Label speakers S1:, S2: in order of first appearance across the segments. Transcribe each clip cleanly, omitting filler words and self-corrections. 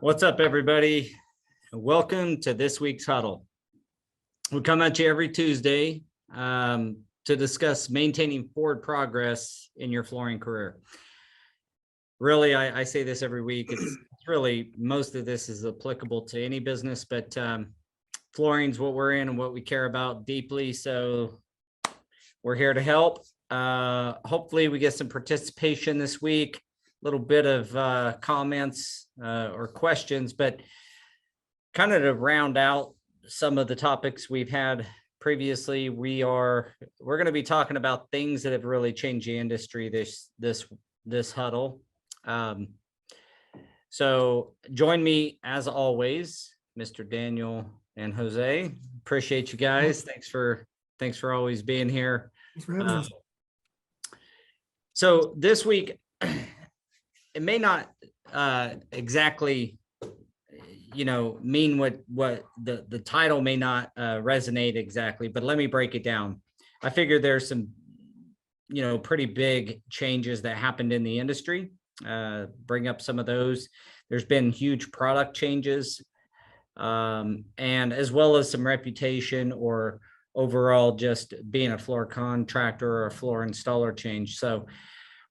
S1: What's up, everybody? Welcome to this week's huddle. We come at you every Tuesday to discuss maintaining forward progress in your flooring career. Really, I say this every week. It's really, most of this is applicable to any business, but flooring is what we're in and what we care about deeply. So we're here to help. Hopefully we get some participation this week. Little bit of comments or questions, but kind of to round out some of the topics we've had previously, we're going to be talking about things that have really changed the industry this huddle. So join me as always, Mr. Daniel and Jose. Appreciate you guys. Thanks for always being here.
S2: Thanks for having us.
S1: So this week, it may not exactly, mean what the title may not resonate exactly, but let me break it down. I figure there's some, pretty big changes that happened in the industry. Bring up some of those. There's been huge product changes, and as well as some reputation or overall just being a floor contractor or a floor installer change. So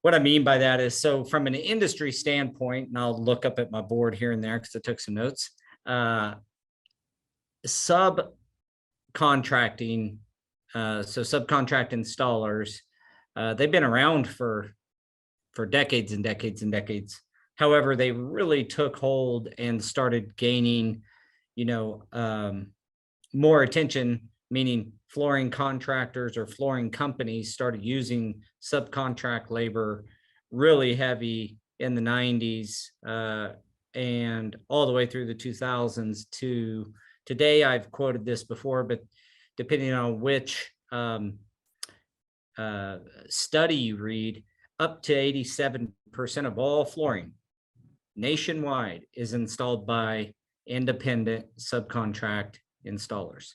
S1: what I mean by that is, so from an industry standpoint, and I'll look up at my board here and there because I took some notes, subcontracting, so subcontract installers, they've been around for decades and decades and decades. However, they really took hold and started gaining, more attention, meaning flooring contractors or flooring companies started using subcontract labor really heavy in the 90s and all the way through the 2000s to today. I've quoted this before, but depending on which study you read, up to 87% of all flooring nationwide is installed by independent subcontract installers.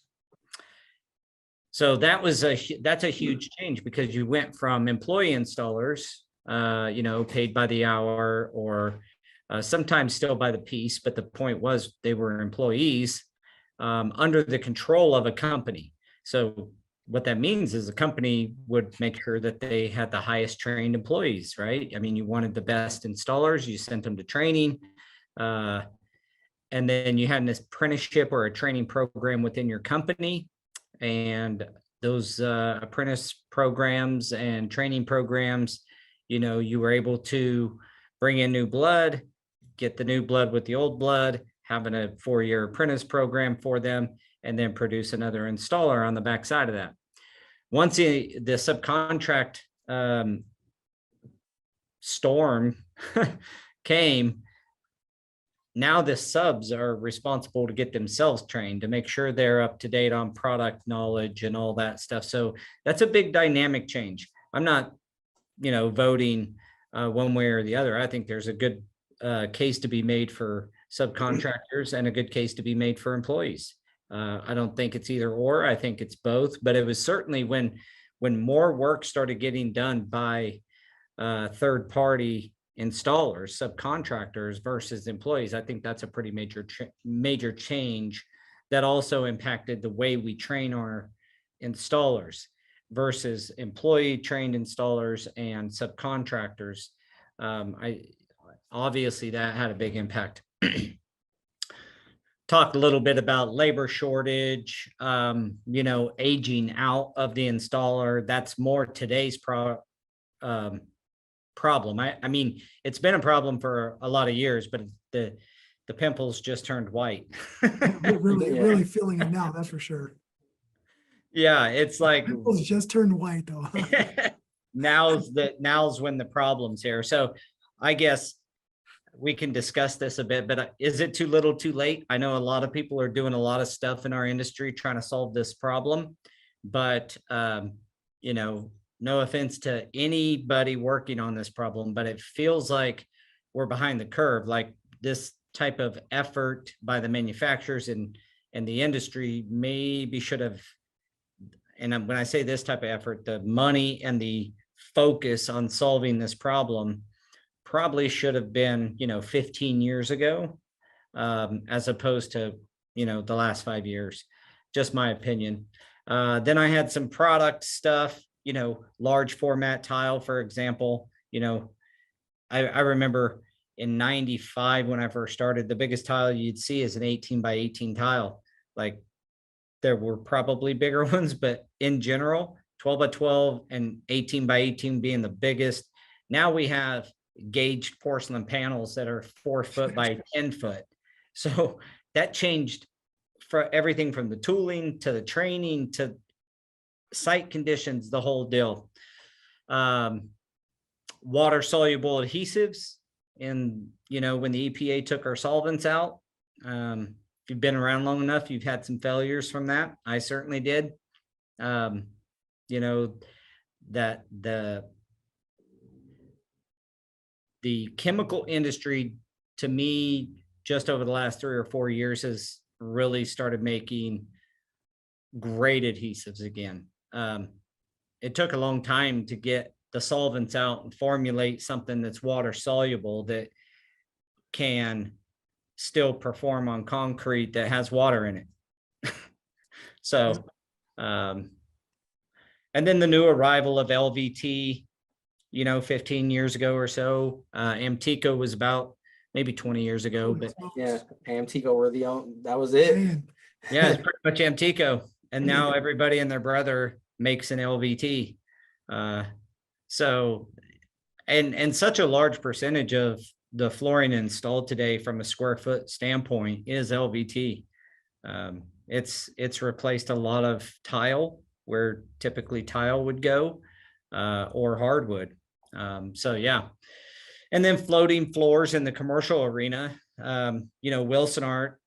S1: So that's a huge change, because you went from employee installers, paid by the hour or sometimes still by the piece, but the point was they were employees under the control of a company. So what that means is the company would make sure that they had the highest trained employees, right? I mean, you wanted the best installers, you sent them to training, and then you had an apprenticeship or a training program within your company. And those apprentice programs and training programs, you were able to bring in new blood, get the new blood with the old blood, having a 4-year apprentice program for them, and then produce another installer on the backside of that. Once the subcontract storm came, now the subs are responsible to get themselves trained, to make sure they're up to date on product knowledge and all that stuff. So that's a big dynamic change. I'm not, voting one way or the other. I think there's a good case to be made for subcontractors and a good case to be made for employees. I don't think it's either or. I think it's both. But it was certainly when more work started getting done by third party installers, subcontractors versus employees. I think that's a pretty major change that also impacted the way we train our installers versus employee trained installers and subcontractors. Obviously that had a big impact. Talked a little bit about labor shortage, aging out of the installer. That's more today's problem. I mean, it's been a problem for a lot of years, but the pimples just turned white.
S2: really feeling it now, that's for sure.
S1: Yeah, it's like
S2: pimples just turned white though.
S1: now's when the problem's here. So I guess we can discuss this a bit, but is it too little too late? I know a lot of people are doing a lot of stuff in our industry trying to solve this problem, but no offense to anybody working on this problem, but it feels like we're behind the curve. Like this type of effort by the manufacturers and the industry maybe should have, and when I say this type of effort, the money and the focus on solving this problem probably should have been, 15 years ago. as opposed to, the last 5 years. Just my opinion. Then I had some product stuff, large format tile, for example. I remember in 95 when I first started, the biggest tile you'd see is an 18 by 18 tile. Like, there were probably bigger ones, but in general, 12 by 12 and 18 by 18 being the biggest. Now we have gauged porcelain panels that are 4 foot by 10 foot. So that changed for everything from the tooling to the training to site conditions, the whole deal. Water soluble adhesives. And, when the EPA took our solvents out, if you've been around long enough, you've had some failures from that. I certainly did. That the chemical industry, to me, just over the last 3 or 4 years, has really started making great adhesives again. It took a long time to get the solvents out and formulate something that's water soluble that can still perform on concrete that has water in it. So, and then the new arrival of LVT, 15 years ago or so. Amtico was about maybe 20 years ago, but
S3: yeah, Amtico were that was it.
S2: Man,
S1: yeah, it's pretty much Amtico. And now everybody and their brother makes an LVT. So, and such a large percentage of the flooring installed today from a square foot standpoint is LVT. It's replaced a lot of tile where typically tile would go, or hardwood. So yeah. And then floating floors in the commercial arena. Wilson Art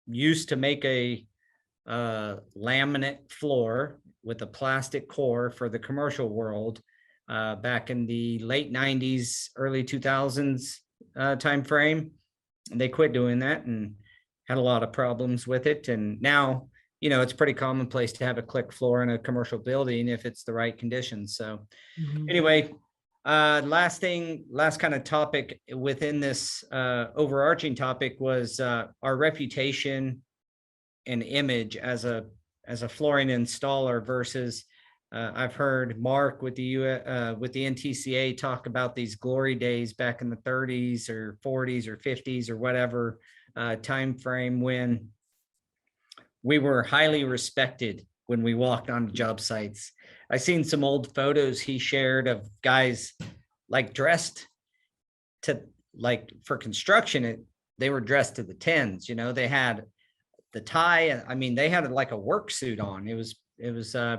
S1: used to make a laminate floor with a plastic core for the commercial world back in the late 90s, early 2000s time frame. And they quit doing that and had a lot of problems with it. And now, it's pretty commonplace to have a click floor in a commercial building if it's the right conditions. So anyway, last kind of topic within this overarching topic was our reputation and image as a flooring installer versus I've heard Mark with the NTCA talk about these glory days back in the 30s or 40s or 50s or whatever time frame when we were highly respected when we walked on job sites. I seen some old photos he shared of guys like dressed to, like, for construction, they were dressed to the tens. They had the tie. I mean, they had like a work suit on. It was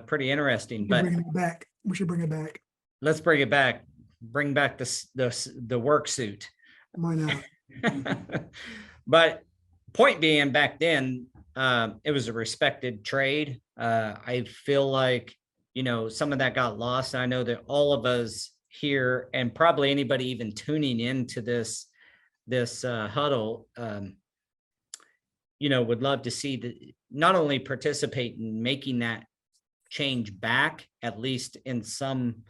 S1: pretty interesting. But
S2: bringing it back. We should bring it back.
S1: Let's bring it back. Bring back the work suit.
S2: Why not?
S1: But point being, back then, it was a respected trade. I feel like, some of that got lost. I know that all of us here, and probably anybody even tuning into this huddle, would love to see not only participate in making that change back, at least in some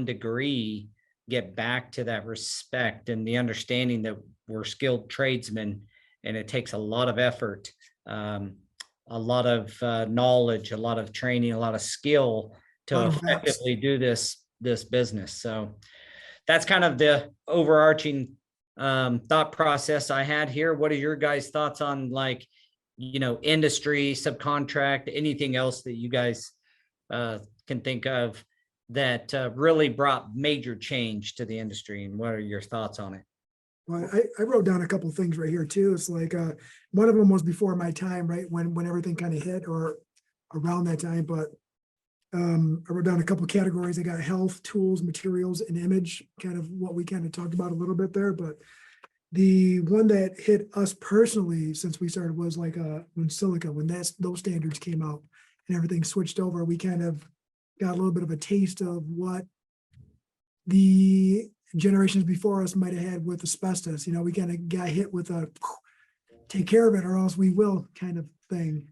S1: degree, get back to that respect and the understanding that we're skilled tradesmen and it takes a lot of effort, a lot of knowledge, a lot of training, a lot of skill to effectively do this business. So that's kind of the overarching thought process I had here. What are your guys' thoughts on, like, industry, subcontract, anything else that you guys can think of that really brought major change to the industry, and what are your thoughts on it?
S2: Well, I wrote down a couple of things right here too. It's like one of them was before my time, right? When everything kind of hit, or around that time. But I wrote down a couple of categories. I got health, tools, materials, and image, kind of what we kind of talked about a little bit there. But the one that hit us personally since we started was like when silica, when those standards came out and everything switched over, we kind of got a little bit of a taste of what the generations before us might have had with asbestos. We kind of got hit with a take care of it or else we will kind of thing.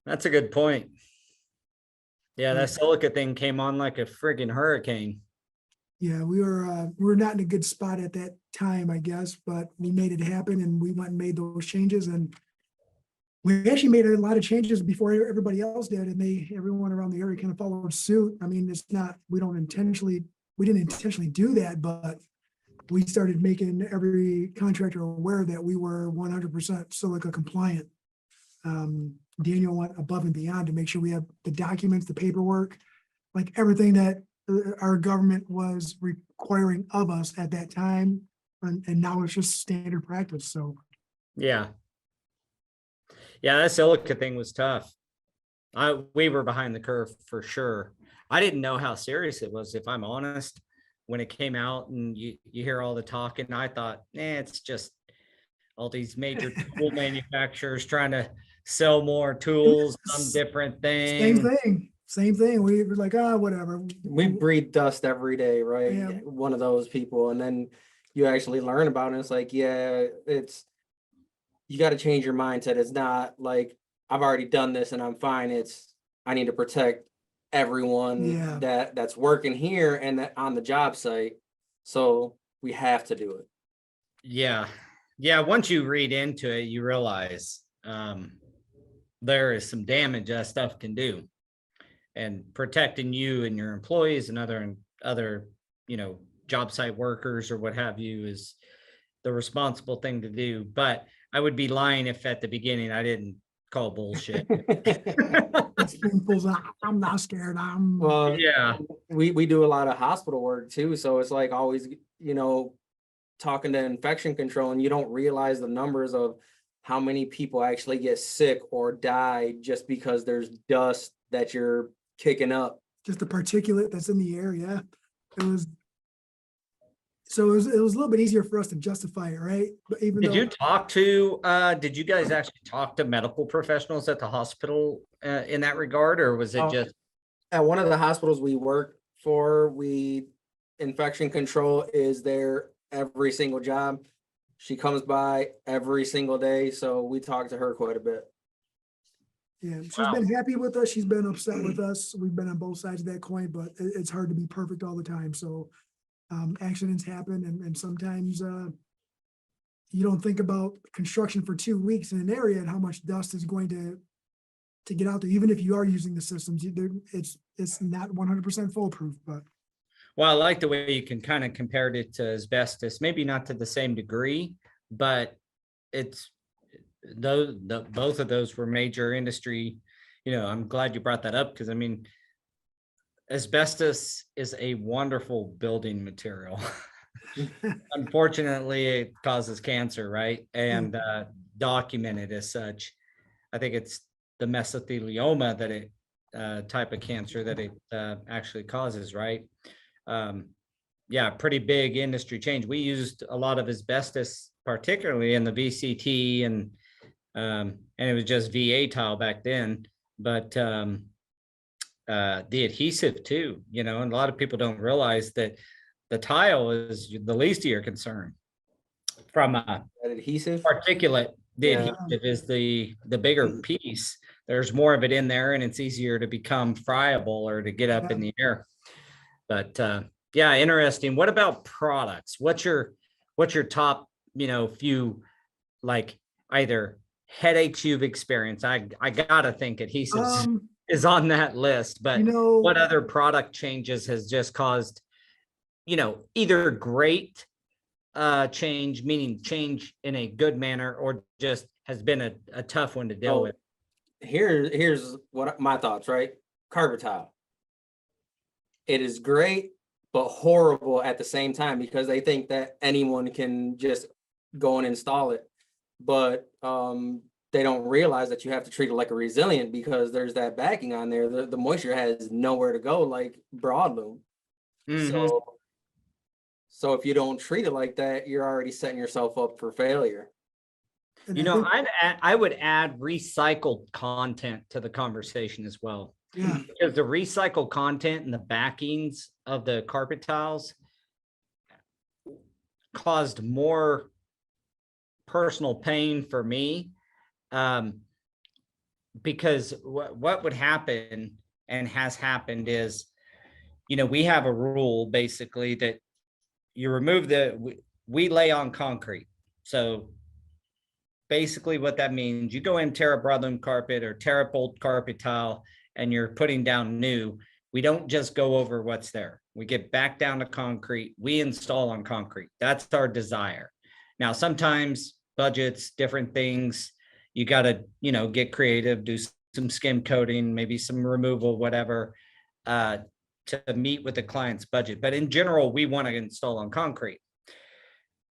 S1: That's a good point. Yeah, that silica thing came on like a friggin' hurricane.
S2: Yeah, we were not in a good spot at that time, I guess, but we made it happen and we went and made those changes and we actually made a lot of changes before everybody else did and everyone around the area kind of followed suit. I mean, it's not, we didn't intentionally do that, but we started making every contractor aware that we were 100% silica compliant. Daniel went above and beyond to make sure we have the documents, the paperwork, like everything that our government was requiring of us at that time. And now it's just standard practice. So
S1: Yeah. Yeah, that silica thing was tough. We were behind the curve for sure. I didn't know how serious it was, if I'm honest. When it came out and you hear all the talking, I thought, it's just all these major tool manufacturers trying to sell more tools, some different thing.
S2: same thing. We were like, whatever.
S3: We breathe dust every day, right?
S2: Yeah.
S3: One of those people, and then you actually learn about it. And it's like, yeah, you got to change your mindset. It's not like I've already done this and I'm fine. It's I need to protect everyone
S2: Yeah.
S3: that's working here and that on the job site. So we have to do it.
S1: Yeah. Yeah. Once you read into it, you realize there is some damage that stuff can do. And protecting you and your employees and other, job site workers or what have you is the responsible thing to do. But I would be lying if at the beginning I didn't call bullshit.
S2: I'm not scared.
S3: Well,
S1: Yeah.
S3: we do a lot of hospital work too. So it's like always, talking to infection control, and you don't realize the numbers of how many people actually get sick or die just because there's dust that you're kicking up.
S2: just the particulate that's in the air. Yeah. It was a little bit easier for us to justify it, right? But even
S1: Did
S2: though
S1: did you guys actually talk to medical professionals at the hospital in that regard, or was it
S3: Oh.
S1: just,
S3: At one of the hospitals we work for, infection control is there every single job. She comes by every single day, so we talk to her quite a bit.
S2: yeah, she's
S1: Wow.
S2: been happy with us. She's been upset with us. We've been on both sides of that coin, but it's hard to be perfect all the time. So accidents happen and sometimes you don't think about construction for 2 weeks in an area and how much dust is going to get out there, even if you are using the systems. It's not 100% foolproof, but
S1: well, I like the way you can kind of compare it to asbestos, maybe not to the same degree, but it's both of those were major industry. I'm glad you brought that up because I mean, asbestos is a wonderful building material. Unfortunately, it causes cancer, right? And documented as such. I think it's the mesothelioma that it type of cancer that it actually causes, right? Yeah, pretty big industry change. We used a lot of asbestos, particularly in the VCT and it was just VA tile back then, but the adhesive too, and a lot of people don't realize that the tile is the least of your concern from a
S3: That adhesive.
S1: particulate. The
S3: Yeah.
S1: adhesive is the bigger piece. There's more of it in there and it's easier to become friable or to get up in the air. But yeah, interesting. What about products? What's your top, few like either headaches you've experienced? I gotta think adhesives is on that list, but what other product changes has just caused, either great change, meaning change in a good manner, or just has been a tough one to deal with?
S3: Here's what my thoughts, right? Carpet tile. It is great, but horrible at the same time because they think that anyone can just go and install it. But they don't realize that you have to treat it like a resilient because there's that backing on there. The moisture has nowhere to go like broadloom.
S1: Mhm.
S3: So if you don't treat it like that, you're already setting yourself up for failure.
S1: I would add recycled content to the conversation as well.
S2: Yeah.
S1: Because the recycled content and the backings of the carpet tiles caused more personal pain for me. Because what would happen and has happened is we have a rule basically that you remove we lay on concrete. So basically what that means, you go in, tear up broadloom carpet or tear up old carpet tile and you're putting down new. We don't just go over what's there. We get back down to concrete. We install on concrete. That's our desire. Now, sometimes budgets, different things, you got to, get creative, do some skim coating, maybe some removal, whatever, to meet with the client's budget. But in general, we want to install on concrete.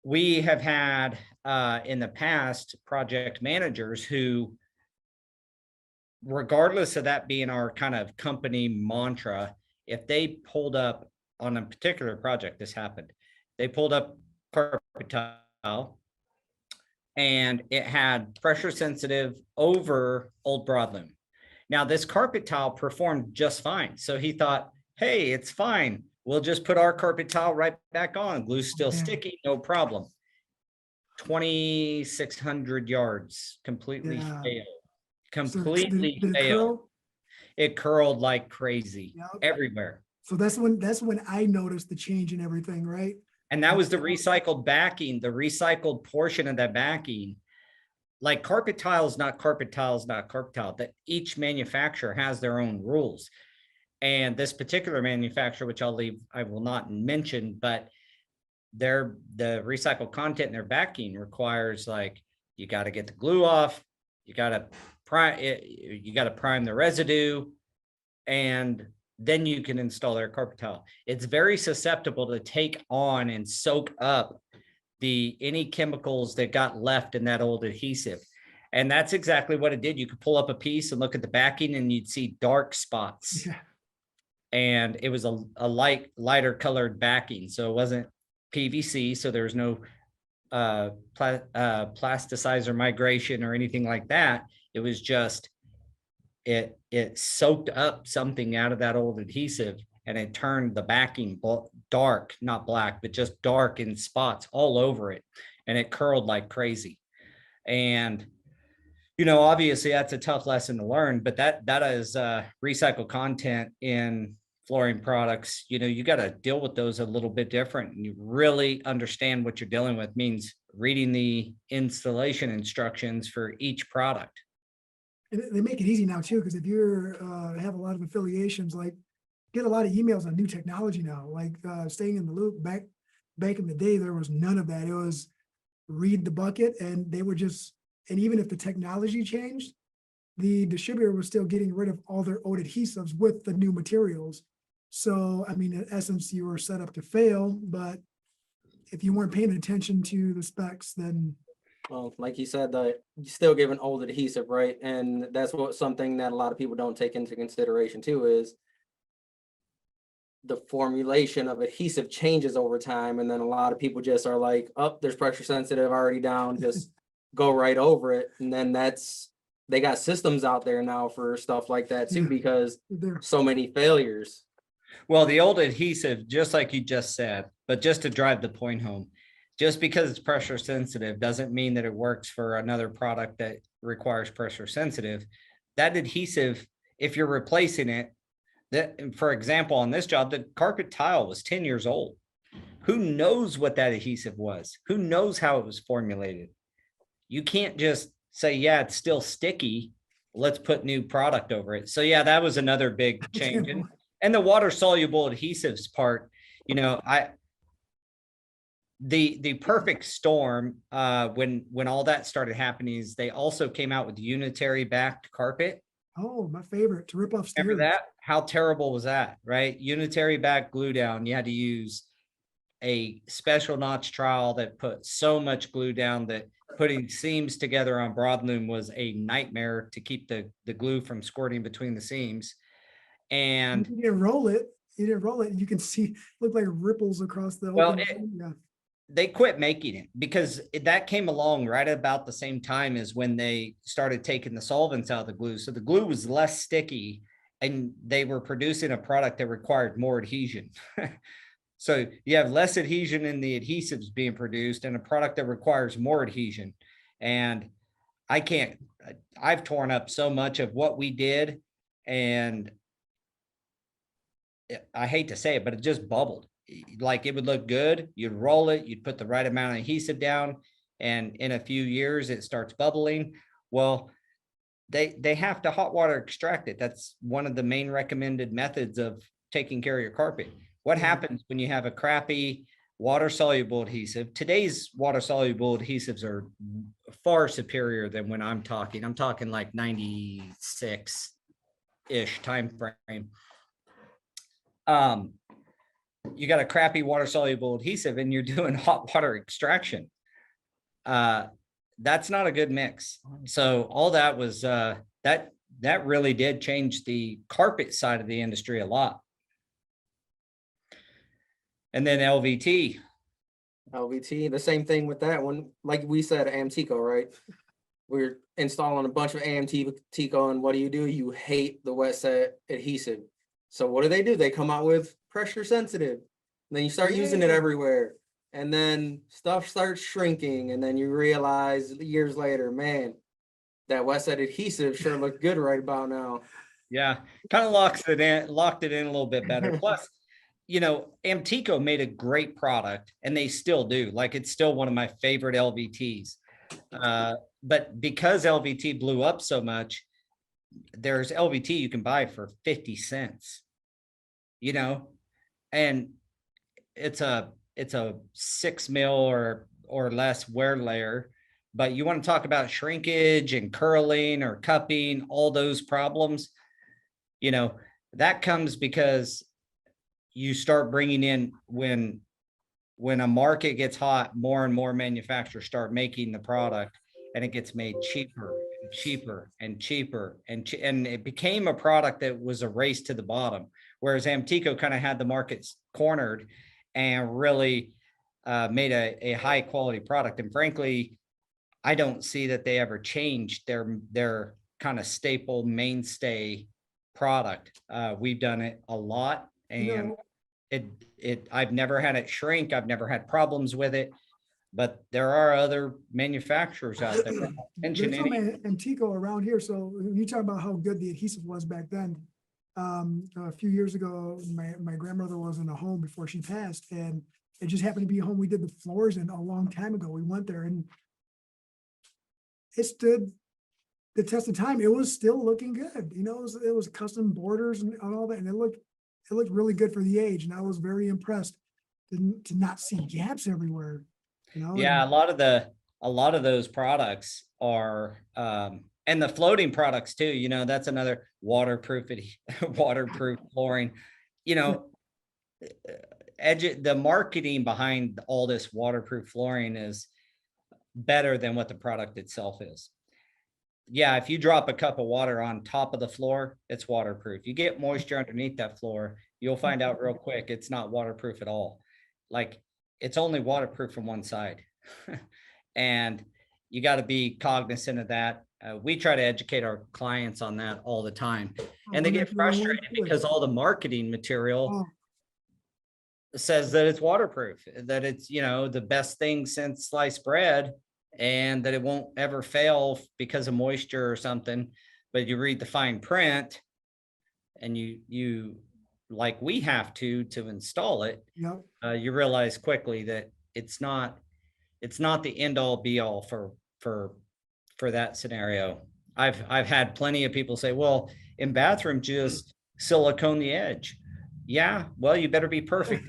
S1: We have had in the past project managers who, regardless of that being our kind of company mantra, if they pulled up on a particular project, this happened, they pulled up carpet tile and it had pressure sensitive over old broadloom. Now this carpet tile performed just fine. So he thought, hey, it's fine. We'll just put our carpet tile right back on. Glue's still sticky, no problem. 2,600 yards, completely failed. Completely
S2: did it
S1: failed.
S2: curl?
S1: It curled like crazy
S2: Yep.
S1: everywhere.
S2: So that's when I noticed the change in everything, right?
S1: And that was the recycled backing, the recycled portion of that backing. Like carpet tile is not carpet tile is not carpet tile. That each manufacturer has their own rules. And this particular manufacturer, which I will not mention, but the recycled content in their backing requires, like, you got to get the glue off, you got to prime the residue, and then you can install their carpet tile. It's very susceptible to take on and soak up any chemicals that got left in that old adhesive. And that's exactly what it did. You could pull up a piece and look at the backing and you'd see dark spots.
S2: Yeah.
S1: And it was a lighter colored backing. So it wasn't PVC. So there was no plasticizer migration or anything like that. It was just, it soaked up something out of that old adhesive and it turned the backing dark, not black, but just dark in spots all over it. And it curled like crazy. And, obviously that's a tough lesson to learn, but that is recycled content in flooring products. You got to deal with those a little bit different, and you really understand what you're dealing with. Means reading the installation instructions for each product.
S2: And they make it easy now too, because if you're have a lot of affiliations, like get a lot of emails on new technology now, like staying in the loop. Back in the day, there was none of that. It was read the bucket, and they would just, and even if the technology changed, the distributor was still getting rid of all their old adhesives with the new materials. So, I mean, in essence, you were set up to fail, but if you weren't paying attention to the specs, then.
S3: Well, like you said, you're still giving old adhesive, right? And that's something that a lot of people don't take into consideration too, is the formulation of adhesive changes over time. And then a lot of people just are like, oh, there's pressure sensitive already down, just go right over it. And then they got systems out there now for stuff like that too, because so many failures.
S1: Well, the old adhesive, just like you just said, but just to drive the point home, just because it's pressure sensitive doesn't mean that it works for another product that requires pressure sensitive. That adhesive, if you're replacing it, for example, on this job, the carpet tile was 10 years old. Who knows what that adhesive was? Who knows how it was formulated? You can't just say, yeah, it's still sticky, let's put new product over it. So yeah, that was another big change. And the water soluble adhesives part, the perfect storm when all that started happening is they also came out with unitary backed carpet.
S2: Oh, my favorite, to rip off stairs.
S1: Remember that? How terrible was that, right? Unitary back glue down. You had to use a special notch trowel that put so much glue down that putting seams together on broadloom was a nightmare to keep the glue from squirting between the seams. And
S2: you didn't roll it. You can see, look like ripples across the
S1: they quit making it because that came along right about the same time as when they started taking the solvents out of the glue. So the glue was less sticky and they were producing a product that required more adhesion. So you have less adhesion in the adhesives being produced and a product that requires more adhesion. And I've torn up so much of what we did, and I hate to say it, but it just bubbled. Like it would look good. You'd roll it, you'd put the right amount of adhesive down, and in a few years it starts bubbling. Well, they have to hot water extract it. That's one of the main recommended methods of taking care of your carpet. What
S2: Yeah.
S1: happens when you have a crappy water soluble adhesive? Today's water soluble adhesives are far superior than when I'm talking like 96 ish time frame. You got a crappy water soluble adhesive and you're doing hot water extraction. That's not a good mix. So all that was that really did change the carpet side of the industry a lot. And then LVT.
S3: LVT, the same thing with that one. Like we said, Amtico, right? We're installing a bunch of Amtico, and what do? You hate the wet set adhesive. So what do? They come out with pressure sensitive. And then you start using it
S2: Yeah.
S3: everywhere. And then stuff starts shrinking. And then you realize years later, man, that wet set adhesive sure looked good right about now.
S1: Yeah, kind of locked it in a little bit better. Plus, you know, Amtico made a great product and they still do. Like it's still one of my favorite LVTs. But because LVT blew up so much, there's LVT you can buy for 50 cents, you know, and it's a 6 mil or less wear layer. But you want to talk about shrinkage and curling or cupping, all those problems, you know, that comes because you start bringing in when a market gets hot, more and more manufacturers start making the product and it gets made cheaper and cheaper and cheaper. And it became a product that was a race to the bottom. Whereas Amtico kind of had the markets cornered and really made a high quality product. And frankly, I don't see that they ever changed their kind of staple mainstay product. We've done it a lot, and
S2: You know,
S1: I've never had it shrink. I've never had problems with it, but there are other manufacturers out there. Mention
S2: there's some
S1: any.
S2: Antico around here, so when you talk about how good the adhesive was back then. A few years ago, my grandmother was in a home before she passed, and it just happened to be a home we did the floors in a long time ago. We went there and it stood the test of time. It was still looking good. You know, it was custom borders and all that, and it looked really good for the age. And I was very impressed to not see gaps everywhere. You know,
S1: Yeah,
S2: and
S1: a lot of those products are and the floating products too, you know, that's another waterproof waterproof flooring, you know, the marketing behind all this waterproof flooring is better than what the product itself is. Yeah, if you drop a cup of water on top of the floor, it's waterproof. You get moisture underneath that floor, you'll find out real quick it's not waterproof at all. Like it's only waterproof from one side. And you got to be cognizant of that. We try to educate our clients on that all the time. And they
S2: we're
S1: get
S2: not the only ones
S1: frustrated
S2: do it.
S1: because all the marketing material
S2: Oh,
S1: says that it's waterproof, that it's, you know, the best thing since sliced bread, and that it won't ever fail because of moisture or something. But you read the fine print and you like we have to install it,
S2: yep.
S1: you realize quickly that it's not the end all be all for that scenario. I've had plenty of people say, well, in bathroom, just silicone the edge. Yeah, well, you better be perfect.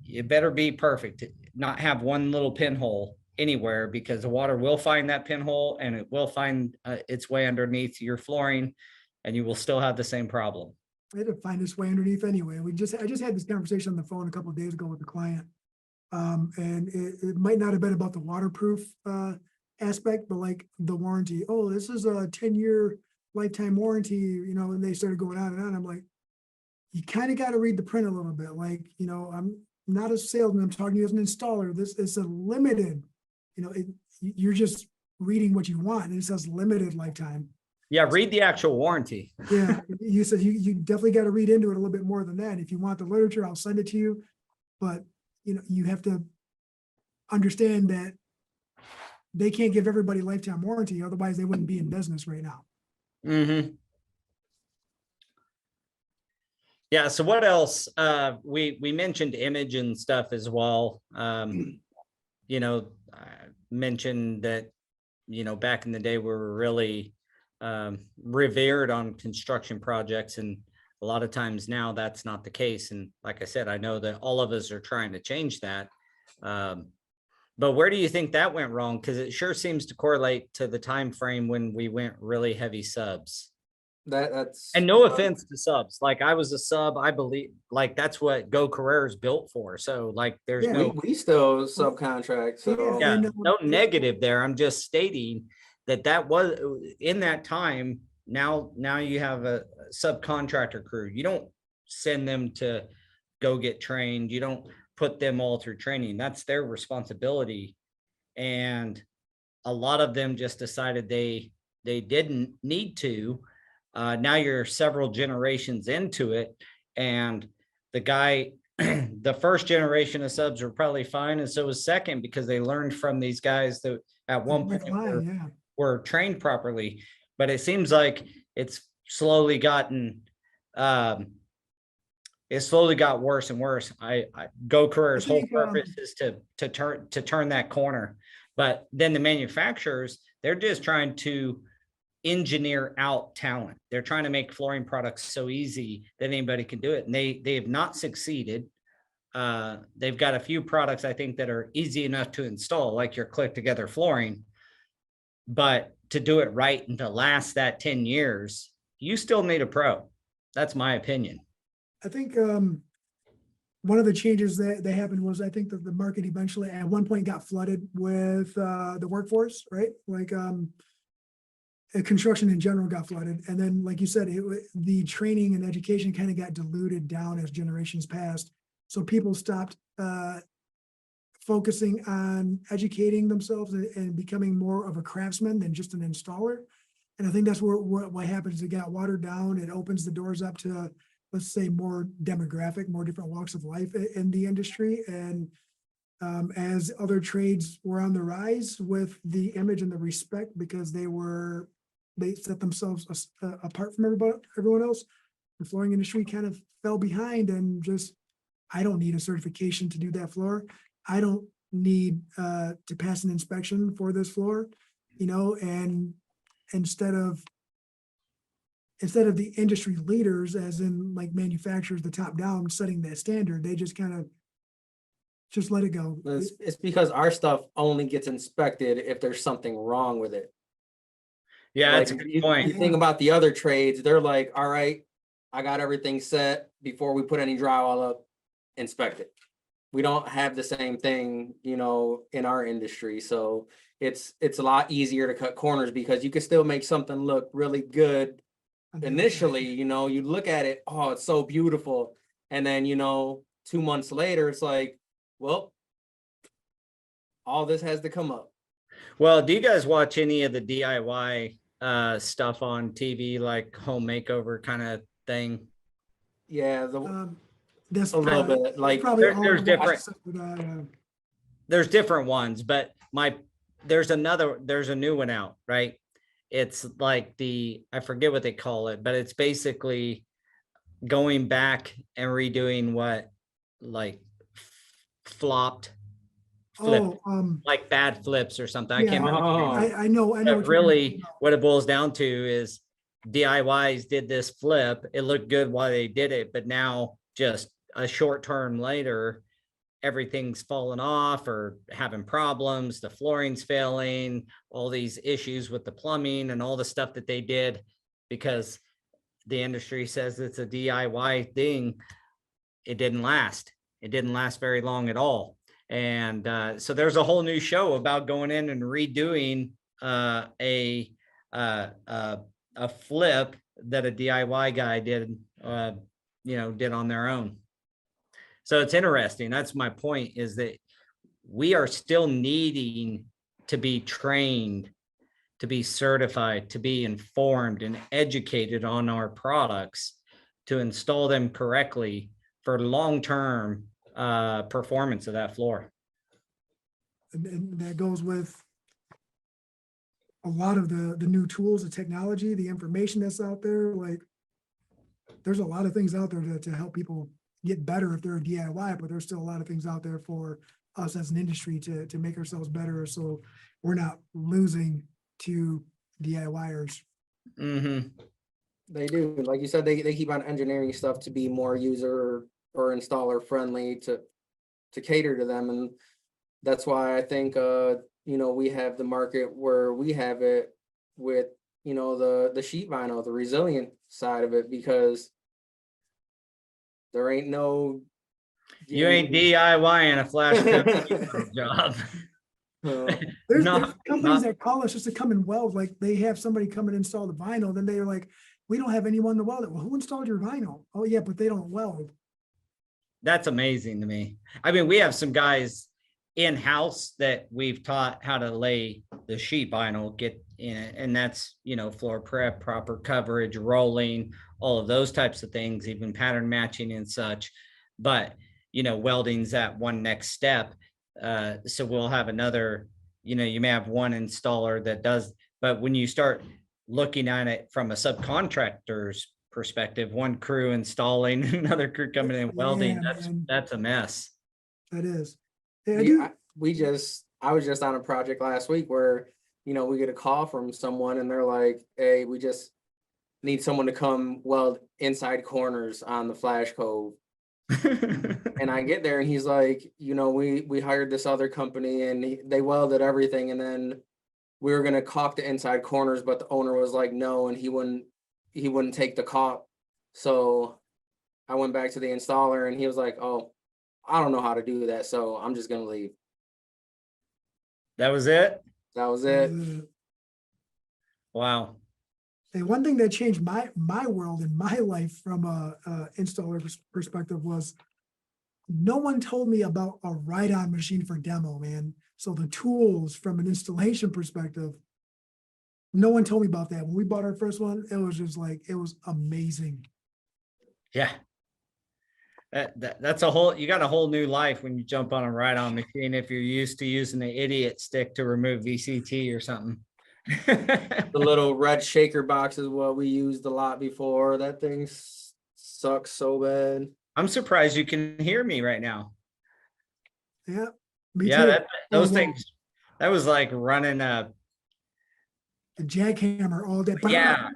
S1: You better be perfect, not have one little pinhole anywhere, because the water will find that pinhole and it will find its way underneath your flooring, and you will still have the same problem.
S2: I had to find its way underneath anyway. I just had this conversation on the phone a couple of days ago with a client. And it might not have been about the waterproof aspect, but like the warranty. Oh, this is a 10-year lifetime warranty, you know, and they started going on and on. I'm like, you kind of got to read the print a little bit. Like, you know, I'm not a salesman, I'm talking to you as an installer. This is a limited, you know, you're just reading what you want, and it says limited lifetime.
S1: Yeah, read the actual warranty.
S2: Yeah, you said you definitely got to read into it a little bit more than that. If you want the literature, I'll send it to you. But, you know, you have to understand that they can't give everybody lifetime warranty, otherwise they wouldn't be in business right now.
S1: Mm-hmm. Yeah, so what else? We mentioned image and stuff as well. You know, I mentioned that, you know, back in the day, we were really revered on construction projects, and a lot of times now that's not the case. And like I said, I know that all of us are trying to change that. But where do you think that went wrong? Because it sure seems to correlate to the time frame when we went really heavy subs.
S3: That's
S1: And no offense to subs, like I was a sub, I believe, like that's what Go Career is built for. So like there's
S2: Yeah.
S1: no,
S3: we still subcontract. So
S2: Yeah.
S1: yeah,
S2: And,
S1: no negative there. I'm just stating that that was in that time. Now you have a subcontractor crew. You don't send them to go get trained. You don't put them all through training. That's their responsibility. And a lot of them just decided they didn't need to. Now you're several generations into it, and the guy, the first generation of subs were probably fine, and so was second because they learned from these guys that at one
S2: Rick
S1: point
S2: Lyon, yeah.
S1: were trained properly. But it seems like it's slowly gotten, it slowly got worse and worse. I Go Career's whole
S2: think,
S1: purpose is to turn that corner. But then the manufacturers, they're just trying to engineer out talent. They're trying to make flooring products so easy that anybody can do it. And they have not succeeded. They've got a few products, I think, that are easy enough to install, like your click together flooring. But to do it right and to last that 10 years, you still need a pro. That's my opinion.
S2: I think one of the changes that happened was I think that the market eventually at one point got flooded with the workforce, right? Like construction in general got flooded. And then, like you said, the training and education kind of got diluted down as generations passed. So people stopped focusing on educating themselves and becoming more of a craftsman than just an installer. And I think that's what happens. It got watered down. It opens the doors up to, let's say, more demographic, more different walks of life in the industry. And as other trades were on the rise with the image and the respect, because they set themselves apart from everyone else, the flooring industry kind of fell behind and just, I don't need a certification to do that floor. I don't need to pass an inspection for this floor, and instead of the industry leaders, as in like manufacturers, the top down setting that standard, they just kind of just let it go.
S3: it's because our stuff only gets inspected if there's something wrong with it.
S1: Yeah,
S3: Like,
S1: that's a good
S3: you
S1: point.
S3: think about the other trades, they're like, all right, I got everything set before we put any drywall up, inspect it. We don't have the same thing, in our industry. So it's a lot easier to cut corners because you can still make something look really good initially. You look at it, oh, it's so beautiful. And then, 2 months later, it's like, well, all this has to come up.
S1: Well, do you guys watch any of the DIY stuff on TV, like home makeover kind of thing?
S3: Yeah,
S2: That's
S3: a little bit, like,
S2: probably
S1: there's
S2: all
S1: different- There's different ones, but there's a new one out, right? It's like I forget what they call it, but it's basically going back and redoing what like flipped, like bad flips or something. I can't
S2: Yeah.
S1: remember.
S2: I know.
S1: But really, what it boils down to is DIYs did this flip. It looked good while they did it, but now just a short term later, everything's falling off or having problems. The flooring's failing, all these issues with the plumbing and all the stuff that they did because the industry says it's a DIY thing. It didn't last. It didn't last very long at all. And so there's a whole new show about going in and redoing a flip that a DIY guy did, did on their own. So it's interesting. That's my point, is that we are still needing to be trained, to be certified, to be informed and educated on our products, to install them correctly for long-term performance of that floor.
S2: And that goes with a lot of the new tools, the technology, the information that's out there. Like there's a lot of things out there to help people get better if they're a DIY, but there's still a lot of things out there for us as an industry to make ourselves better. So we're not losing to DIYers.
S1: Mm-hmm.
S3: They do, like you said, they keep on engineering stuff to be more user or installer friendly to cater to them. And that's why I think, you know, we have the market where we have it with, you know, the sheet vinyl, the resilient side of it, because there ain't no.
S1: You ain't DIYing a flash coat job.
S2: There's
S1: Not-
S2: companies
S1: not-
S2: that call us just to come and weld, like they have somebody come and install the vinyl, then they're like, we don't have anyone to weld it. Well, who installed your vinyl? Oh yeah, but they don't weld.
S1: That's amazing to me. I mean, we have some guys in-house that we've taught how to lay the sheet vinyl, get in it, and that's, you know, floor prep, proper coverage, rolling, all of those types of things, even pattern matching and such. But, you know, welding's that one next step. So we'll have another, you know, you may have one installer that does, but when you start looking at it from a subcontractor's perspective, one crew installing, another crew coming in welding,
S2: Yeah,
S1: that's
S2: man.
S1: that's a mess.
S2: That is. Yeah, I do.
S3: I was just on a project last week where, you know, we get a call from someone and they're like, hey, we just need someone to come weld inside corners on the Flash Cove. And I get there and he's like, you know, we hired this other company and they welded everything, and then we were gonna caulk the inside corners, but the owner was like, no, and he wouldn't take the caulk. So I went back to the installer and he was like, oh, I don't know how to do that, so I'm just gonna leave.
S1: That was it.
S3: That was it.
S1: Wow.
S2: And one thing that changed my world and my life from a installer perspective was no one told me about a ride-on machine for demo, man. So the tools from an installation perspective, no one told me about that. When we bought our first one, it was just like, it was amazing.
S1: Yeah. That's a whole, you got a whole new life when you jump on a ride-on machine if you're used to using the idiot stick to remove VCT or something.
S3: The little red shaker box is what we used a lot before. That thing sucks so bad.
S1: I'm surprised you can hear me right now.
S2: Yeah, me
S1: Yeah,
S2: too.
S1: those
S2: Oh,
S1: things, that was like running a,
S2: The jackhammer all day.
S1: Yeah.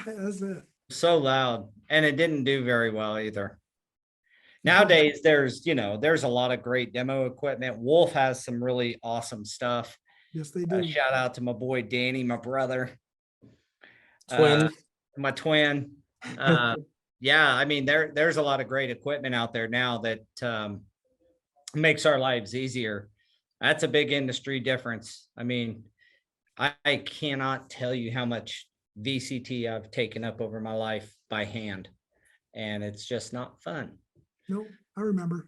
S2: That's it.
S1: so loud, and it didn't do very well either. Nowadays, there's, you know, there's a lot of great demo equipment. Wolf has some really awesome stuff.
S2: Yes, they do.
S1: Shout out to my boy Danny, my brother,
S3: Twins.
S1: my twin. Yeah, I mean, there's a lot of great equipment out there now that makes our lives easier. That's a big industry difference. I mean, I cannot tell you how much VCT I've taken up over my life by hand, and it's just not fun.
S2: No, I remember.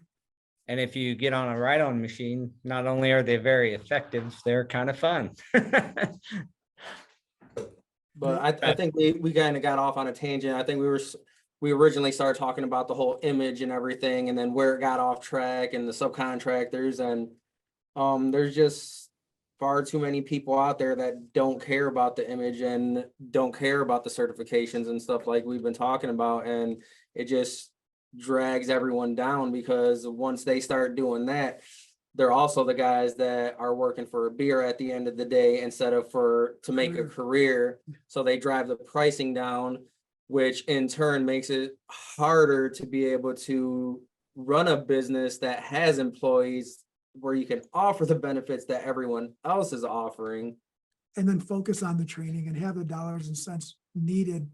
S1: And if you get on a ride-on machine, not only are they very effective, they're kind of fun.
S3: But I think we kind of got off on a tangent. I think we originally started talking about the whole image and everything, and then where it got off track and the subcontractors, and there's just far too many people out there that don't care about the image and don't care about the certifications and stuff like we've been talking about, and it just drags everyone down, because once they start doing that, they're also the guys that are working for a beer at the end of the day instead of to make a career. So they drive the pricing down, which in turn makes it harder to be able to run a business that has employees where you can offer the benefits that everyone else is offering.
S2: And then focus on the training and have the dollars and cents needed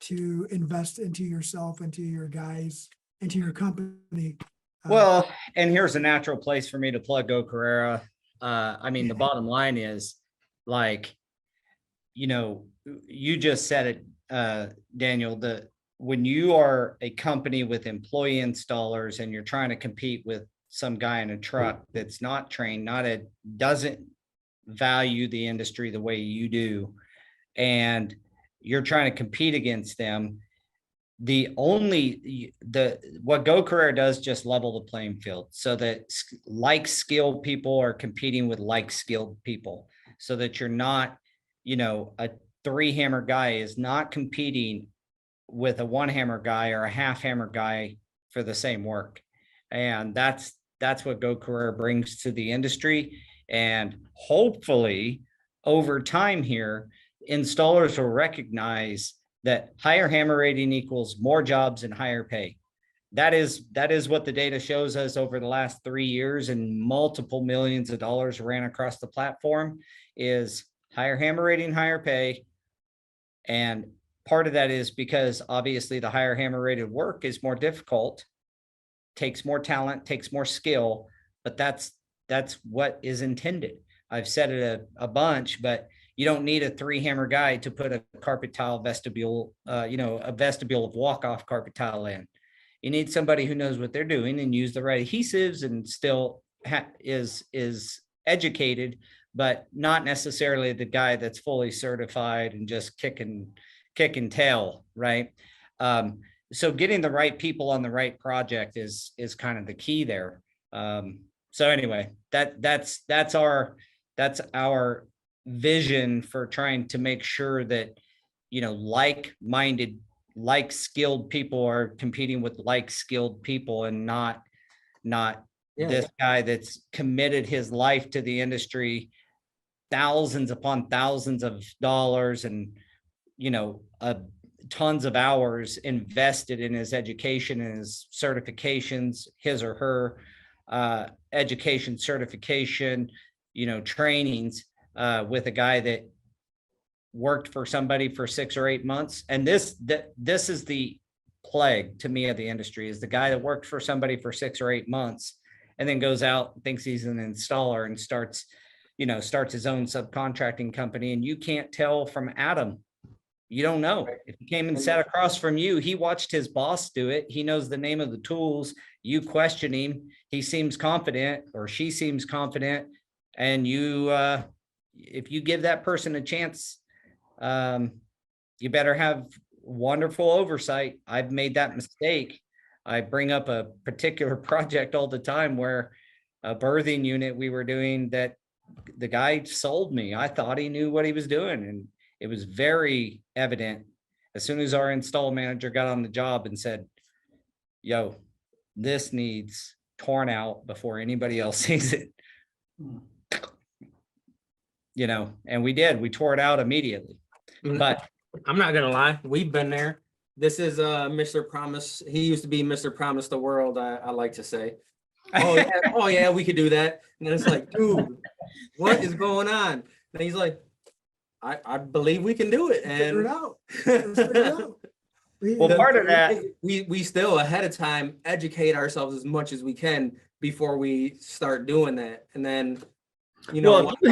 S2: to invest into yourself, into your guys, into your company.
S1: Well, and here's a natural place for me to plug Go Carrera. I mean, the bottom line is, like, you know, you just said it, Daniel, when you are a company with employee installers and you're trying to compete with some guy in a truck that's not trained, doesn't value the industry the way you do, and you're trying to compete against them, what Go Carrera does just level the playing field so that like skilled people are competing with like skilled people, so that you're not, you know, a 3-hammer guy is not competing with a one hammer guy or a half hammer guy for the same work. And that's what Go Career brings to the industry. And hopefully over time here, installers will recognize that higher hammer rating equals more jobs and higher pay. That is what the data shows us over the last 3 years, and multiple millions of dollars ran across the platform is higher hammer rating, higher pay. And part of that is because obviously the higher hammer rated work is more difficult, takes more talent, takes more skill, but that's what is intended. I've said it a bunch, but you don't need a 3 hammer guy to put a carpet tile vestibule, a vestibule of walk-off carpet tile in. You need somebody who knows what they're doing and use the right adhesives and still is educated, but not necessarily the guy that's fully certified and just kicking tail, right? So getting the right people on the right project is kind of the key there. So anyway, that's our vision for trying to make sure that, like-minded, like-skilled people are competing with like-skilled people, and not this guy that's committed his life to the industry, thousands upon thousands of dollars, and tons of hours invested in his education and his certifications, his or her education, certification, trainings, with a guy that worked for somebody for 6 or 8 months. And this is the plague to me of the industry, is the guy that worked for somebody for 6 or 8 months and then goes out, thinks he's an installer, and starts his own subcontracting company. And you can't tell from Adam. You don't know. If he came and sat across from you, he watched his boss do it. He knows the name of the tools. You question him. He seems confident, or she seems confident. And if you give that person a chance, you better have wonderful oversight. I've made that mistake. I bring up a particular project all the time where a berthing unit we were doing that the guy sold me. I thought he knew what he was doing, and it was very evident as soon as our install manager got on the job and said, "Yo, this needs torn out before anybody else sees it." And we did. We tore it out immediately. But
S3: I'm not gonna lie, we've been there. This is Mr. Promise. He used to be Mr. Promise the World, I like to say. Oh yeah, we could do that. And then it's like, dude, what is going on? And he's like, I believe we can do it.
S2: Figure it
S3: And
S2: out. Let's figure it out.
S1: Well, part of that,
S3: we still ahead of time educate ourselves as much as we can before we start doing that. And then,
S1: well, if you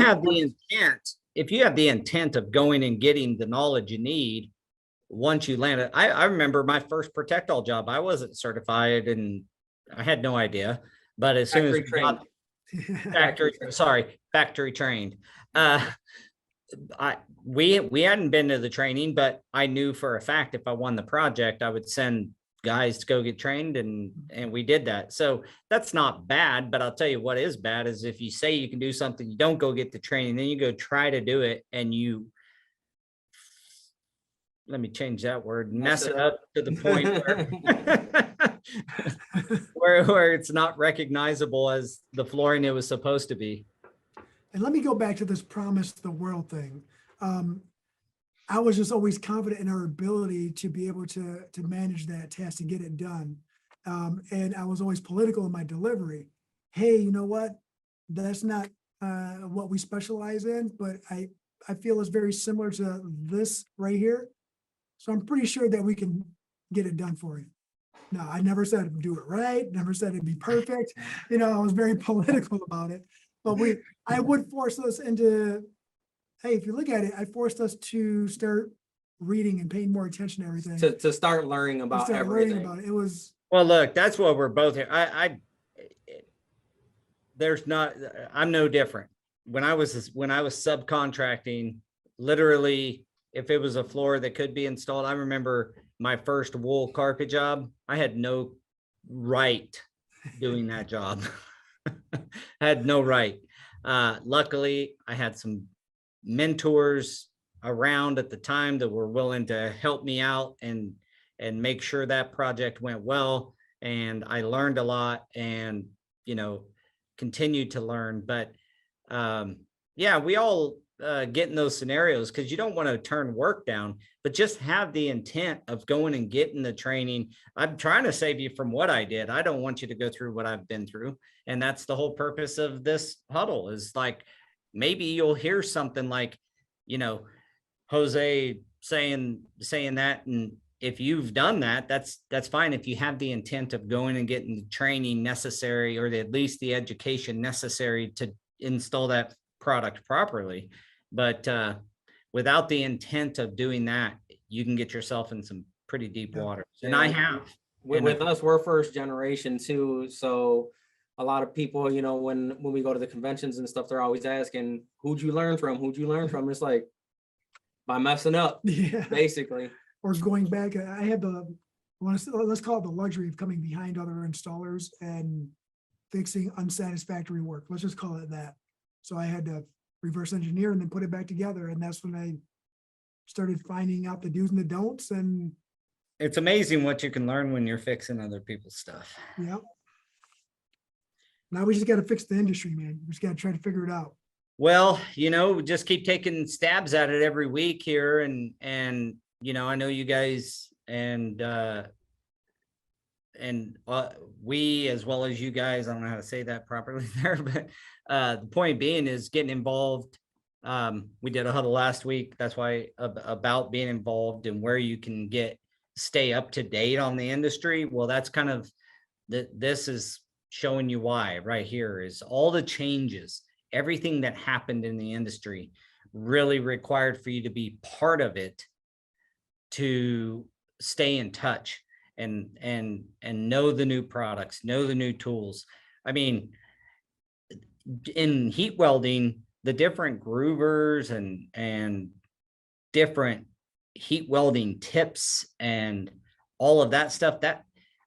S1: have the intent of going and getting the knowledge you need, once you land it, I remember my first Protect All job. I wasn't certified and I had no idea, but as soon as we got factory trained, we hadn't been to the training, but I knew for a fact if I won the project, I would send guys to go get trained, and we did that. So that's not bad, but I'll tell you what is bad is if you say you can do something, you don't go get the training, then you go try to do it, and you, let me change that word, mess it up to the point where it's not recognizable as the flooring it was supposed to be.
S2: And let me go back to this Promise the World thing. I was just always confident in our ability to be able to manage that task and get it done. And I was always political in my delivery. Hey, you know what? That's not what we specialize in, but I feel it's very similar to this right here. So I'm pretty sure that we can get it done for you. No, I never said I'd do it right, never said it'd be perfect. I was very political about it. But I would force us into, hey, if you look at it, I forced us to start reading and paying more attention to everything.
S3: to start learning about
S2: Start
S3: everything.
S2: learning about it. It was,
S1: Well, look, that's what we're both here. I'm no different. When I was subcontracting, literally, if it was a floor that could be installed, I remember my first wool carpet job, I had no right doing that job. I had no right. Luckily, I had some mentors around at the time that were willing to help me out and and make sure that project went well. And I learned a lot and, continued to learn. But yeah, we all get in those scenarios because you don't want to turn work down, but just have the intent of going and getting the training. I'm trying to save you from what I did. I don't want you to go through what I've been through. And that's the whole purpose of this huddle, is like, maybe you'll hear something like, Jose saying that. And if you've done that, that's fine. If you have the intent of going and getting the training necessary, or at least the education necessary to install that product properly. But without the intent of doing that, you can get yourself in some pretty deep water. And I have.
S3: With us, we're first generation too. So a lot of people, when we go to the conventions and stuff, they're always asking, who'd you learn from? Who'd you learn from? It's like, by messing up,
S2: Yeah.
S3: basically.
S2: Or going back, I had let's call it the luxury of coming behind other installers and fixing unsatisfactory work. Let's just call it that. So I had to reverse engineer and then put it back together. And that's when I started finding out the do's and the don'ts. And
S1: It's amazing what you can learn when you're fixing other people's stuff.
S2: yeah. Now we just got to fix the industry, man. We just got to try to figure it out.
S1: Well, just keep taking stabs at it every week here. And, I know you guys and we, as well as you guys, I don't know how to say that properly there, but the point being is getting involved. We did a huddle last week. That's why about being involved and where you can stay up to date on the industry. Well, that's kind of this is showing you why right here is all the changes, everything that happened in the industry really required for you to be part of it, to stay in touch and know the new products, know the new tools. I mean, in heat welding, the different groovers and different heat welding tips and all of that stuff, that,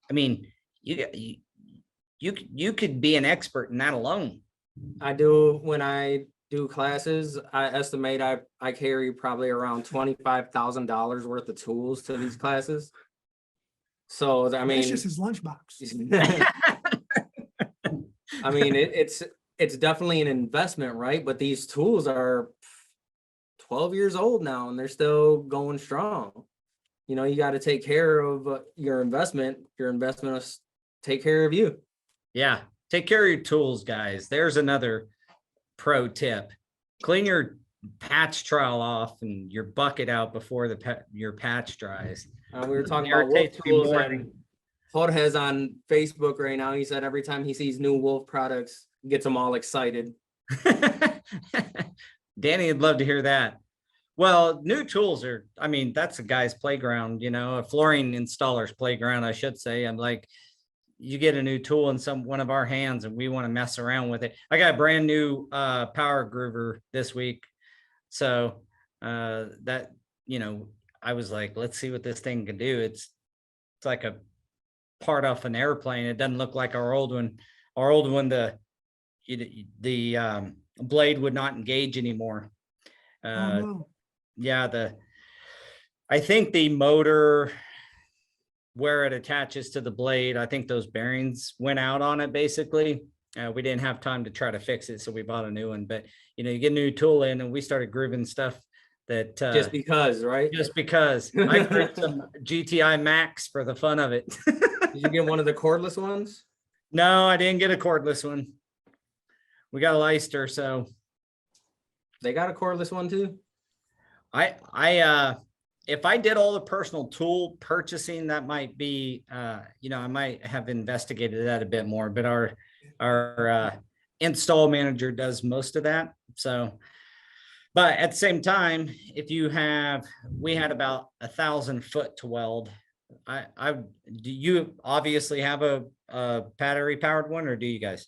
S1: I mean, you could be an expert in that alone.
S3: I do, when I do classes, I estimate I carry probably around $25,000 worth of tools to these classes. So, I
S2: It's
S3: mean,
S2: just his lunchbox.
S3: I mean, it's definitely an investment, right? But these tools are 12 years old now and they're still going strong. You got to take care of your investment. Your investment will take care of you.
S1: Yeah. Take care of your tools, guys. There's another pro tip. Clean your patch trowel off and your bucket out before your patch dries.
S3: We were talking about Wolf tools, and Jorge's on Facebook right now. He said every time he sees new Wolf products, gets them all excited.
S1: Danny would love to hear that. Well, new tools are, I mean, that's a guy's playground, a flooring installer's playground, I should say. I'm like, you get a new tool in one of our hands and we want to mess around with it. I got a brand new power groover this week. So that, I was like, let's see what this thing can do. It's like a part off an airplane. It doesn't look like our old one. Our old one, the blade would not engage anymore.
S2: Oh, no.
S1: Yeah, I think the motor where it attaches to the blade, I think those bearings went out on it basically. We didn't have time to try to fix it, so we bought a new one. But you get a new tool in and we started grooving stuff that
S3: just because, right?
S2: Mm-hmm.
S1: I put some GTI Max for the fun of it.
S3: Did you get one of the cordless ones?
S1: No, I didn't get a cordless one. We got a Leicester, so
S3: they got a cordless one too.
S1: If I did all the personal tool purchasing, that might be, I might have investigated that a bit more, but our install manager does most of that. So, but at the same time, we had about 1,000 foot to weld. Do you obviously have a battery powered one, or do you guys?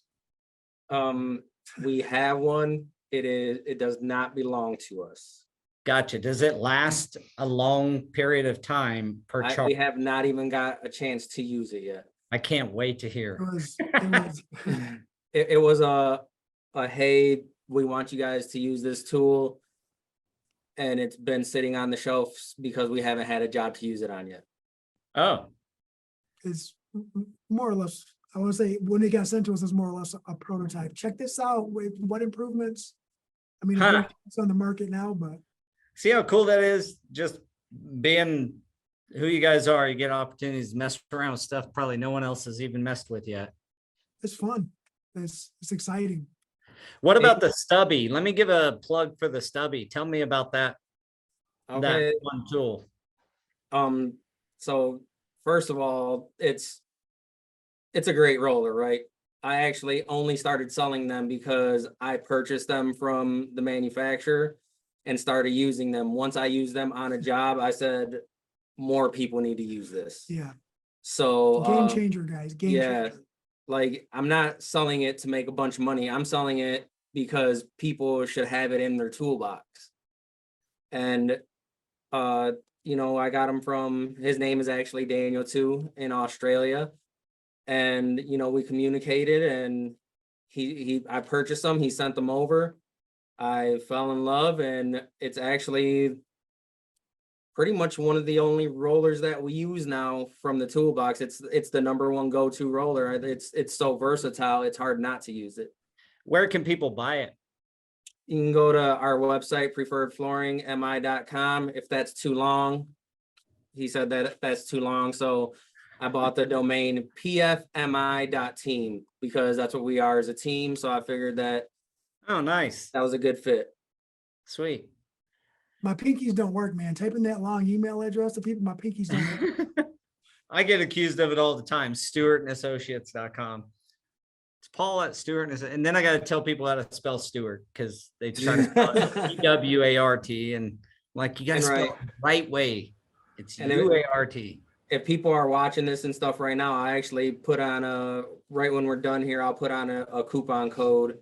S3: We have one. It does not belong to us.
S1: Gotcha. Does it last a long period of time per charge?
S3: We have not even got a chance to use it yet.
S1: I can't wait to hear.
S3: It was a hey, we want you guys to use this tool, and it's been sitting on the shelves because we haven't had a job to use it on yet.
S1: Oh,
S2: It's more or less, I want to say, when it got sent to us, it's more or less a prototype. Check this out with what improvements. I mean,
S1: Huh.
S2: it's on the market now, but
S1: see how cool that is? Just being who you guys are, you get opportunities to mess around with stuff probably no one else has even messed with yet.
S2: it's fun. It's exciting.
S1: What about the stubby? Let me give a plug for the stubby. Tell me about that
S3: Okay.
S1: one tool.
S3: So first of all, it's a great roller, right? I actually only started selling them because I purchased them from the manufacturer and started using them. Once I used them on a job, I said more people need to use this.
S2: Yeah.
S3: So
S2: Game changer, guys. Game
S3: yeah,
S2: changer.
S3: like I'm not selling it to make a bunch of money. I'm selling it because people should have it in their toolbox. And you know, I got him from, his name is actually Daniel too, in Australia. And you know, we communicated, and I purchased them, he sent them over. I fell in love, and it's actually pretty much one of the only rollers that we use now from the toolbox. It's the number one go-to roller. It's so versatile, it's hard not to use it.
S1: Where can people buy it?
S3: You can go to our website, preferredflooringmi.com. If that's too long, he said that that's too long, so I bought the domain pfmi.team because that's what we are as a team. So I figured that
S1: Oh, nice.
S3: that was a good fit.
S1: Sweet.
S2: My pinkies don't work, man. Typing that long email address to people, my pinkies don't work.
S1: I get accused of it all the time. StewartandAssociates.com. It's Paul at Stewart, and then I got to tell people how to spell Stewart because they try to spell it Ewart, and like you got to spell
S3: Right.
S1: it the right way. It's
S3: And if-
S1: Uart.
S3: If people are watching this and stuff right now, I actually put on right when we're done here, I'll put on a coupon code.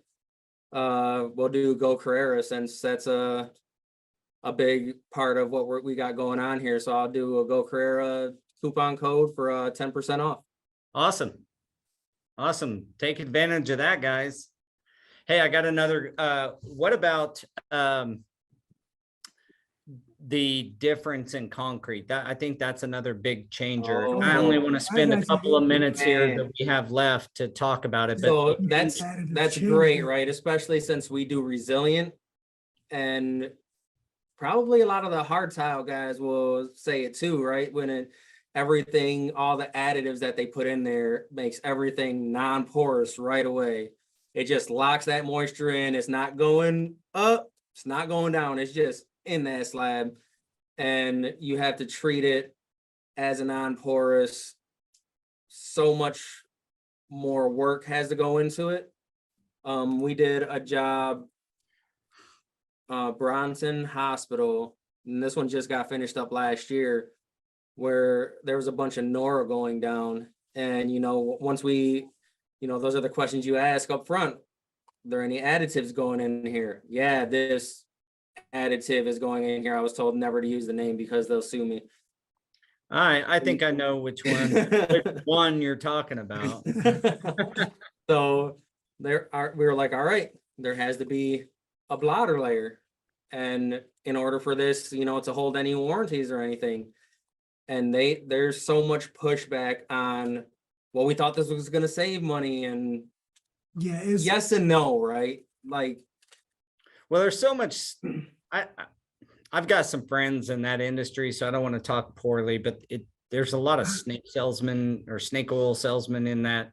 S3: We'll do Go Carrera, since that's a big part of what we got going on here. So I'll do a Go Carrera coupon code for 10% off.
S1: Awesome. Awesome. Take advantage of that, guys. Hey, I got another, what about the difference in concrete? That I think that's another big changer.
S3: Oh,
S1: I only want to spend a
S2: that's a
S1: couple of
S2: huge-
S1: minutes here
S3: Man.
S1: that we have left to talk about it, but
S3: So that's
S2: Additives change
S3: great,
S2: that.
S3: right? Especially since we do resilient, and probably a lot of the hard tile guys will say it too, right? Everything, all the additives that they put in there makes everything non-porous right away. It just locks that moisture in. It's not going up, it's not going down. It's just in that slab, and you have to treat it as a non-porous. So much more work has to go into it. We did a job, Bronson Hospital, and this one just got finished up last year, where there was a bunch of Nora going down. And, you know, once we, you know, those are the questions you ask up front. Are there any additives going in here? Yeah, this additive is going in here. I was told never to use the name because they'll sue me.
S1: I think I know which one you're talking about.
S3: So we were like, all right, there has to be a blotter layer. And in order for this, you know, to hold any warranties or anything. And there's so much pushback on, well, we thought this was going to save money, and
S2: Yeah,
S3: yes and no, right? Like,
S1: Well, there's so much. I've got some friends in that industry, so I don't want to talk poorly, but there's a lot of snake salesmen or snake oil salesmen in that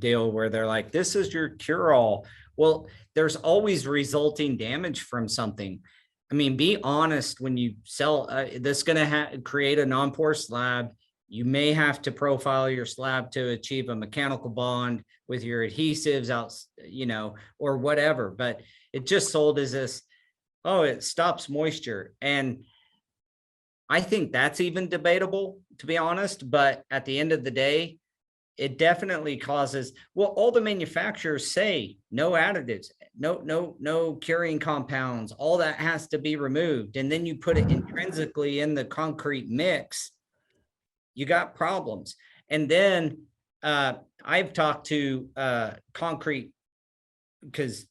S1: deal where they're like, this is your cure-all. Well, there's always resulting damage from something. I mean, be honest when you sell. That's going to create a non-porous slab. You may have to profile your slab to achieve a mechanical bond with your adhesives out, you know, or whatever. But it just sold as this, oh, it stops moisture. And I think that's even debatable, to be honest. But at the end of the day, it definitely causes, well, all the manufacturers say no additives, no curing compounds, all that has to be removed. And then you put it intrinsically in the concrete mix, you got problems. And then I've talked to concrete, because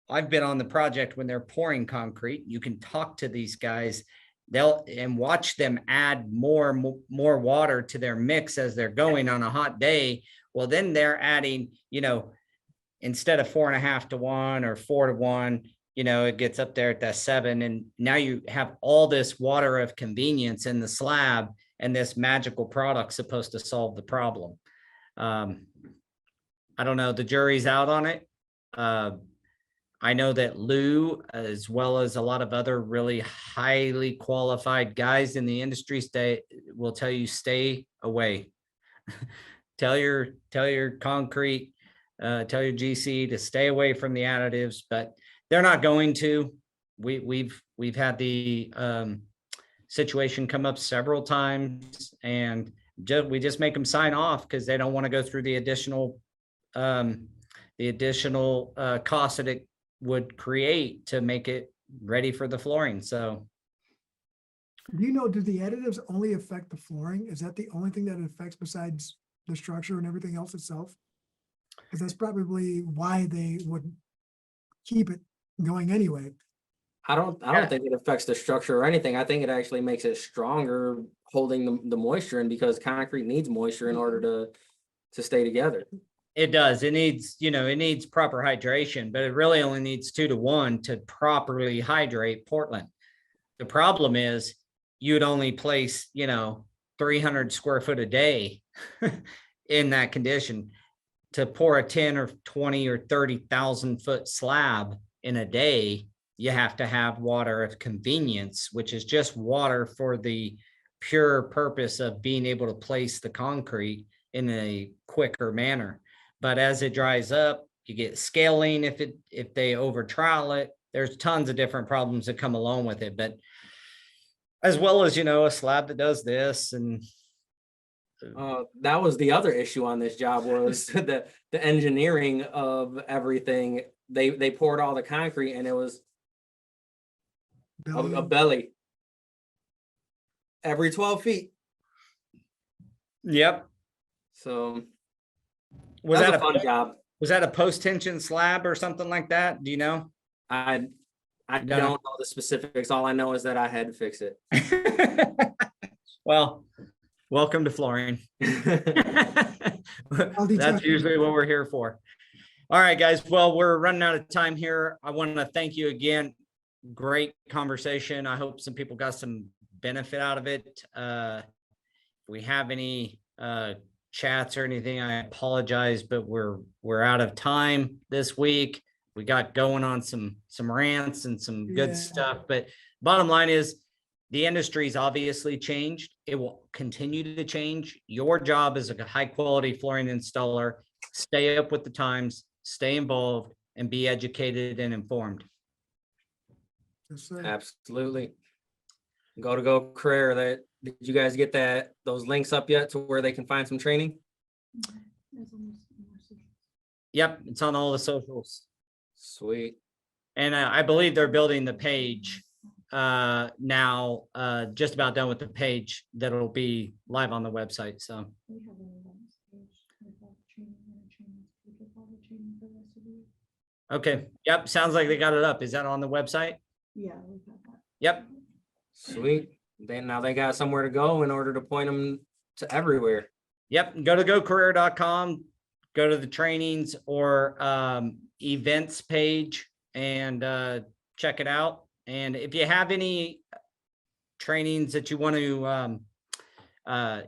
S1: I've been on the project when they're pouring concrete. You can talk to these guys. they'll and watch them add more water to their mix as they're going on a hot day. Well, then they're adding, instead of 4.5 to 1 or 4 to 1, it gets up there at that 7. And now you have all this water of convenience in the slab, and this magical product supposed to solve the problem. I don't know, the jury's out on it. I know that Lou, as well as a lot of other really highly qualified guys in the industry, will tell you, stay away. tell your concrete, tell your GC to stay away from the additives, but they're not going to. We've had the situation come up several times, and we just make them sign off because they don't want to go through the additional cost that it would create to make it ready for the flooring. So
S2: Do you know, do the additives only affect the flooring? Is that the only thing that it affects besides the structure and everything else itself? Because that's probably why they would keep it going anyway.
S3: I don't
S1: Yeah.
S3: think it affects the structure or anything. I think it actually makes it stronger, holding the moisture in, because concrete needs moisture in order to stay together.
S1: it does. It needs, it needs proper hydration, but it really only needs 2 to 1 to properly hydrate Portland. The problem is you'd only place, 300 square foot a day in that condition. To pour a 10 or 20 or 30,000 foot slab in a day, you have to have water of convenience, which is just water for the pure purpose of being able to place the concrete in a quicker manner. But as it dries up, you get scaling if they over trowel it. There's tons of different problems that come along with it. But as well as, a slab that does this. And
S3: that was the other issue on this job, was the engineering of everything. They poured all the concrete, and it was a belly every 12 feet.
S1: Yep.
S3: So
S1: Was
S3: that
S1: that
S3: was a fun job.
S1: Was that a post tension slab or something like that? Do you know?
S3: I don't know the specifics. All I know is that I had to fix it.
S1: Well, welcome to flooring. That's usually what we're here for. All right, guys. Well, we're running out of time here. I want to thank you again. Great conversation. I hope some people got some benefit out of it. If we have any chats or anything, I apologize, but we're out of time this week. We got going on some rants and some good stuff, but bottom line is the industry's obviously changed. It will continue to change. Your job as a high quality flooring installer, stay up with the times, stay involved, and be educated and informed.
S2: Yes, sir.
S3: Absolutely. Go career. Did you guys get those links up yet to where they can find some training?
S1: Yep, it's on all the socials.
S3: Sweet.
S1: And I believe they're building the page now, just about done with the page that'll be live on the website. So okay, yep, sounds like they got it up. Is that on the website?
S4: Yeah, we've got that.
S1: Yep.
S3: Sweet. Now they got somewhere to go in order to point them to everywhere.
S1: Yep, go to gocareer.com, go to the trainings or events page and check it out. And if you have any trainings that you want to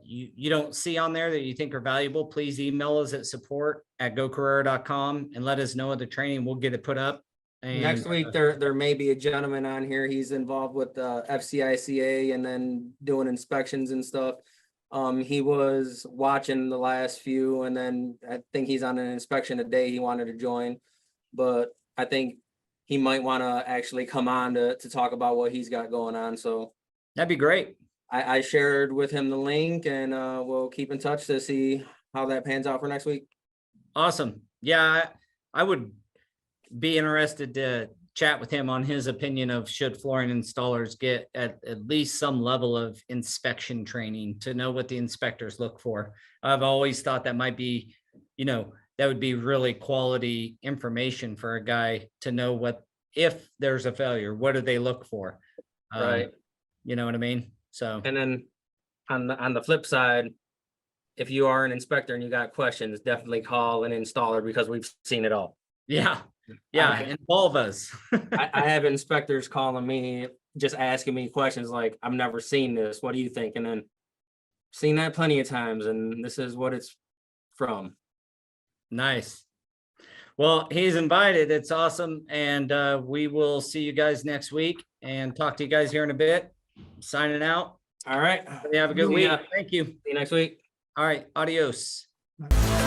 S1: you don't see on there that you think are valuable, please email us at support@gocareer.com and let us know of the training. We'll get it put up. And
S3: Next week, there may be a gentleman on here. He's involved with FCICA and then doing inspections and stuff. He was watching the last few, and then I think he's on an inspection today. He wanted to join, but I think he might want to actually come on to talk about what he's got going on. So
S1: that'd be great.
S3: I shared with him the link, and we'll keep in touch to see how that pans out for next week.
S1: Awesome. Yeah, I would be interested to chat with him on his opinion of should flooring installers get at least some level of inspection training to know what the inspectors look for. I've always thought that might be, that would be really quality information for a guy to know if there's a failure, what do they look for?
S3: Right.
S1: You know what I mean? So,
S3: And then on the flip side, if you are an inspector and you got questions, definitely call an installer because we've seen it all.
S1: yeah, yeah, involve us.
S3: I have inspectors calling me, just asking me questions like, I've never seen this. What do you think? And then seen that plenty of times, and this is what it's from.
S1: Nice. Well, he's invited. It's awesome. And we will see you guys next week and talk to you guys here in a bit. Signing out.
S3: All right.
S1: You have a good
S3: See
S1: week.
S3: ya.
S1: Thank you.
S3: See you next week.
S1: All right. Adios.
S2: Bye.